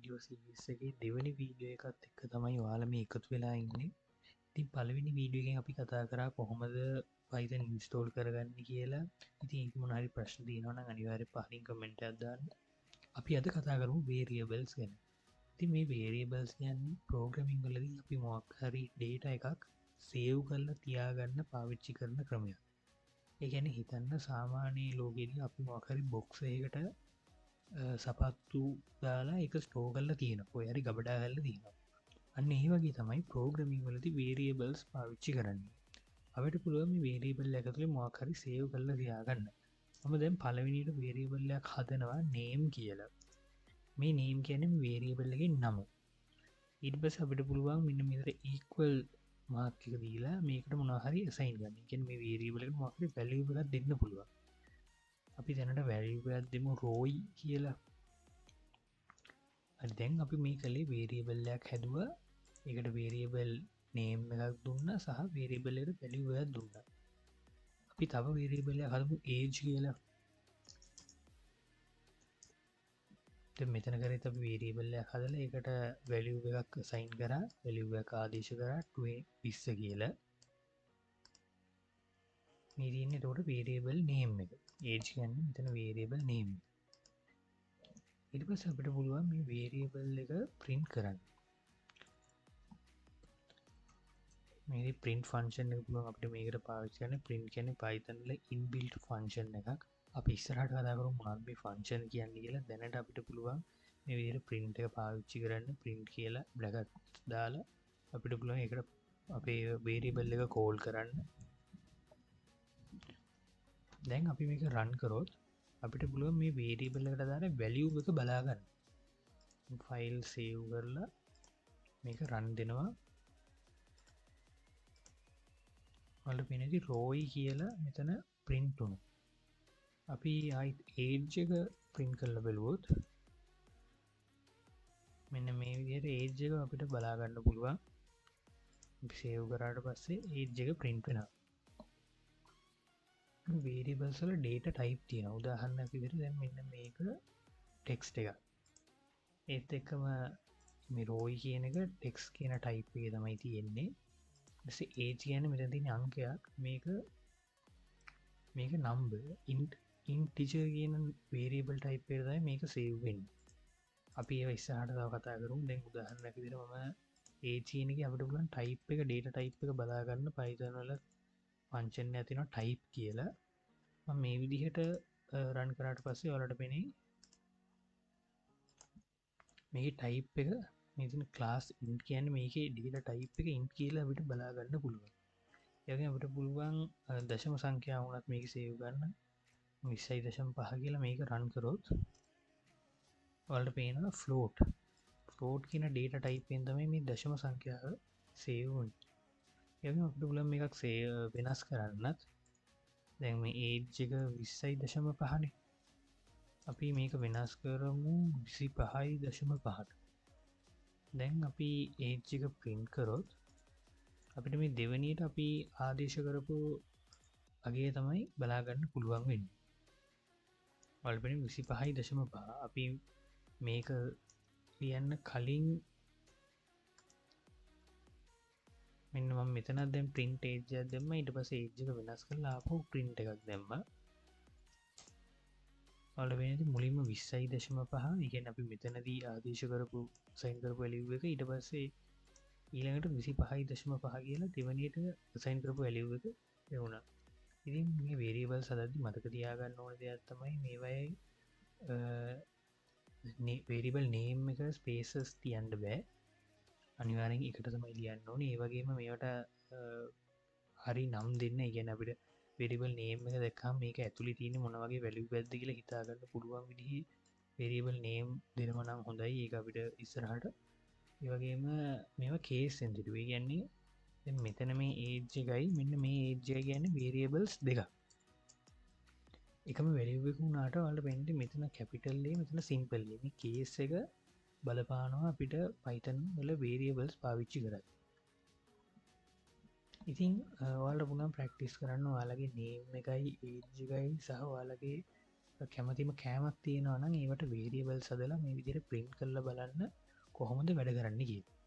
Video series එකේ දෙවැනි video එකත් එක්ක තමයි ඔයාලා මේ එකතු වෙලා ඉන්නේ. ඉතින් පළවෙනි වීඩියෝ එකෙන් අපි කතා කරා කොහොමද Python install කරගන්නේ කියලා. ඉතින් ඒක මොන හරි ප්‍රශ්න තියෙනවා නම් අනිවාර්යයෙන් පහලින් කමෙන්ට් එකක් දාන්න. අපි අද කතා කරමු variables ගැන. ඉතින් මේ variables කියන්නේ programming වලදී අපි මොකක් හරි data එකක් save කරලා තියාගන්න පාවිච්චි කරන ක්‍රමයක්. ඒ කියන්නේ හිතන්න සාමාන්‍ය ලෝකෙදී අපි මොකක් හරි box එකකට සපත්තු දාලා එක ස්ටෝ කරලා තියෙනවා. ඔය හරි ගබඩා කරලා තියෙනවා. අන්න ඒ වගේ තමයි ප්‍රෝග්‍රෑමින් වලදී variables පාවිච්චි කරන්නේ. අපිට පුළුවන් මේ variable එක තුළ මොකක් හරි save කරලා තියාගන්න. මම දැන් පළවෙනියට variable එකක් හදනවා name කියලා. මේ name කියන්නේ variable එකේ නම. ඊට පස්සේ අපිට පුළුවන් මෙන්න මෙතන equal mark එක දීලා මේකට මොනවා හරි assign කරන්න. ඒ කියන්නේ මේ variable එකට මොකක් හරි value එකක් දෙන්න පුළුවන්. අපි දැනට value එකක් දෙමු roy කියලා. හරි දැන් අපි මේ කලේ variable එකක් හැදුවා. ඒකට variable name එකක් දුන්නා සහ variable එකට value එකක් දුන්නා. අපි තව variable එකක් හදමු age කියලා. දැන් මෙතන කරේත් අපි variable එකක් හදලා ඒකට value එකක් assign කරා, value එකක් ආදේශ කරා 20 කියලා. මේ තියෙන්නේ එතකොට variable name එක. age කියන්නේ මෙතන variable name. ඊට පස්සේ අපිට පුළුවන් මේ variable එක print කරන්න. මේ print function එක පුළුවන් අපිට මේකට පාවිච්චි කරන්න. print කියන්නේ Python වල inbuilt function එකක්. අපි ඉස්සරහට කතා කරමු මොනවද මේ function කියන්නේ කියලා. දැනට අපිට පුළුවන් මේ විදිහට print එක පාවිච්චි කරන්න. print කියලා bracket දාලා අපිට පුළුවන් ඒකට අපේ variable එක call කරන්න. දැන් අපි මේක run කරොත් අපිට පුළුවන් මේ variable එකට දාලා value එක බලා ගන්න. file save කරලා මේක run දෙනවා. වල පෙනෙදි roy කියලා මෙතන print වුණා. අපි ආයිත් age එක print කරලා බලුවොත් මෙන්න මේ විදිහට age එක අපිට බලා ගන්න පුළුවන්. අපි save කරාට පස්සේ age එක print වෙනවා. variables වල data type තියෙනවා. උදාහරණයක් විදිහට දැන් මෙන්න මේක text එකක්. ඒත් එක්කම මේ roy කියන එක text කියන type එකේ තමයි තියෙන්නේ. ඊට age කියන්නේ මෙතන තියෙන අංකයක්. මේක number integer කියන variable type එකට තමයි මේක save වෙන්නේ. අපි ඒව ඉස්සරහට තව කතා කරමු. දැන් උදාහරණයක් විදිහට මම age කියන එකේ අපිට පුළුවන් type එක data type එක බලා ගන්න Python වල function එකක් තියෙනවා type කියලා. මම මේ විදිහට run කරාට පස්සේ ඔයාලට පෙනේ මේකේ type එක මේ තියෙන class int කියන්නේ මේකේ data type එක int කියලා අපිට බලා ගන්න පුළුවන්. ඒ වගේම අපිට පුළුවන් දශම සංඛ්‍යාව වුණත් මේක save ගන්න. 20.5 කියලා මේක run කරොත් ඔයාලට පේනවා float කියන data type එකෙන් තමයි මේ දශම සංඛ්‍යාව save වෙන්නේ. ඒ වගේම අපිට පුළුවන් මේකක් වෙනස් කරන්නත්. දැන් මේ age එක 20.5 නේ. අපි මේක වෙනස් කරමු 25.5ට. දැන් අපි age එක print කරොත් අපිට මේ දෙවෙනියට අපි ආදේශ කරපු අගේ තමයි බලා ගන්න පුළුවන් වෙන්නේ. ඔයාලට පේන්නේ 25.5. අපි මේක ලියන්න කලින් මෙන්න මම මෙතනත් දැන් print age එකක් දැම්මා. ඊට පස්සේ age එක වෙනස් කරලා ආපහු print එකක් දැම්මා. ඔයාලට පේන්නේ මුලින්ම 20.5. ඒ කියන්නේ අපි මෙතනදී ආදේශ කරපු assign කරපු value එක ඊට පස්සේ ඊළඟට 25.5 කියලා දෙවෙනියට assign කරපු value එක එවුණා. ඉතින් මේ variables හදද්දි මතක තියාගන්න ඕන දෙයක් තමයි මේවයේ variable name එක spaces තියන්න බෑ. අනිවාර්යෙන් එකට තමයි ලියන්න ඕනේ. ඒ වගේම මේවට හරි නම් දෙන්න. ඒ කියන්නේ අපිට variable name එක දැක්කම මේක ඇතුලේ තියෙන මොන වගේ value එකක්ද කියලා හිතා ගන්න පුළුවන් විදිහේ variable name දෙනවා නම් හොඳයි. ඒක අපිට ඉස්සරහට ඒ වගේම මේවා case sensitive. ඒ කියන්නේ දැන් මෙතන මේ age එකයි මෙන්න මේ age එක කියන්නේ variables දෙකක්. එකම value එක වුණාට ඔයාලට වෙන්නේ මෙතන capital A මෙතන simple A. මේ case එක බලපානවා අපිට Python වල variables පාවිච්චි කරද්දී. ඉතින් ඔයාලට පුළුවන් practice කරන්න ඔයාලගේ name එකයි age එකයි සහ ඔයාලගේ කැමතිම කෑමක් තියෙනවා නම් ඒවට වේරියබල් සදලා මේ විදිහට ප්‍රින්ට් කරලා බලන්න කොහොමද වැඩ කරන්න කියලා.